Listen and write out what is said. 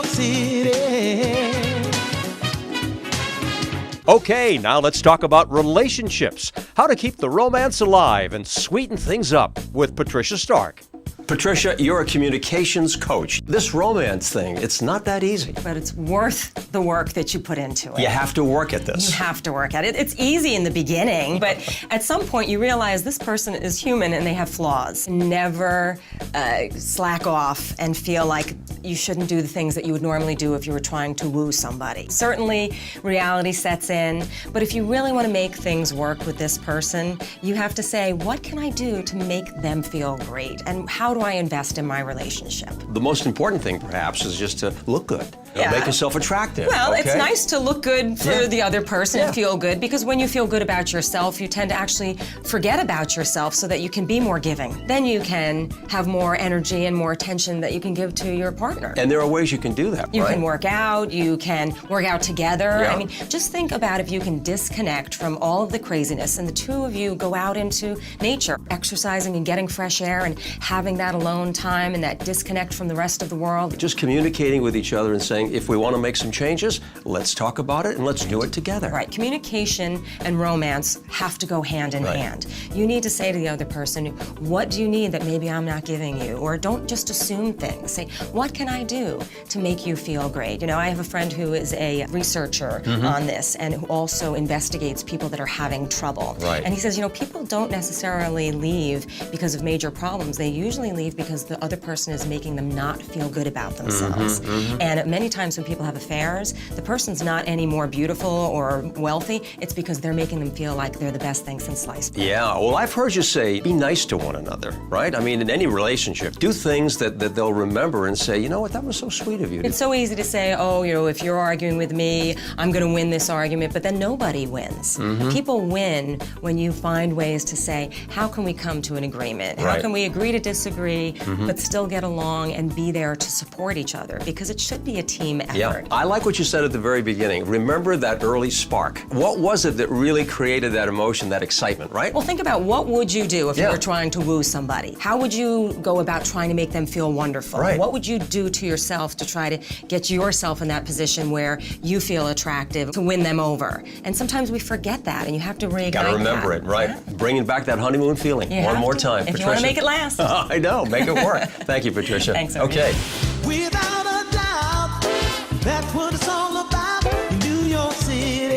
City. Okay, now let's talk about relationships. How to keep the romance alive and sweeten things up with Patricia Stark. Patricia, you're a communications coach. This romance thing, it's not that easy. But it's worth the work that you put into it. You have to work at this. You have to work at it. It's easy in the beginning, but at some point you realize this person is human and they have flaws. Never slack off and feel like you shouldn't do the things that you would normally do if you were trying to woo somebody. Certainly, reality sets in, but if you really want to make things work with this person, you have to say, what can I do to make them feel great? And how do I invest in my relationship? The most important thing, perhaps, is just to look good. Make yourself attractive. Well, okay? It's nice to look good for the other person and feel good, because when you feel good about yourself, you tend to actually forget about yourself so that you can be more giving. Then you can have more energy and more attention that you can give to your partner. And there are ways you can do that, You right? can work out together. Yeah. I mean, just think about if you can disconnect from all of the craziness and the two of you go out into nature, exercising and getting fresh air and having that alone time and that disconnect from the rest of the world. Just communicating with each other and saying, if we want to make some changes, let's talk about it and let's do it together. Right, communication and romance have to go hand in hand. You need to say to the other person, what do you need that maybe I'm not giving you? Or don't just assume things. Say, what can I do to make you feel great? You know, I have a friend who is a researcher on this and who also investigates people that are having trouble. Right. And he says, you know, people don't necessarily leave because of major problems. They usually leave because the other person is making them not feel good about themselves. And many times when people have affairs, the person's not any more beautiful or wealthy. It's because they're making them feel like they're the best thing since sliced bread. Yeah, well, I've heard you say, be nice to one another, right? I mean, in any relationship, do things that they'll remember and say, you know what, that was so sweet of you. It's so easy to say, oh, you know, if you're arguing with me, I'm going to win this argument, but then nobody wins. People win when you find ways to say, how can we come to an agreement? How can we agree to disagree, but still get along and be there to support each other? Because it should be a team effort. Yeah, I like what you said at the very beginning. Remember that early spark. What was it that really created that emotion, that excitement, right? Well, think about what would you do if you were trying to woo somebody? How would you go about trying to make them feel wonderful? Right. What would you do to yourself to try to get yourself in that position where you feel attractive to win them over? And sometimes we forget that, and you have to reignite Gotta remember it, right? Yeah. Bringing back that honeymoon feeling one more time. If Patricia. you want to make it last. I know, make it work. Thank you, Patricia. Thanks, Ernie. Okay. Without a doubt, that's what it's all about. New York City.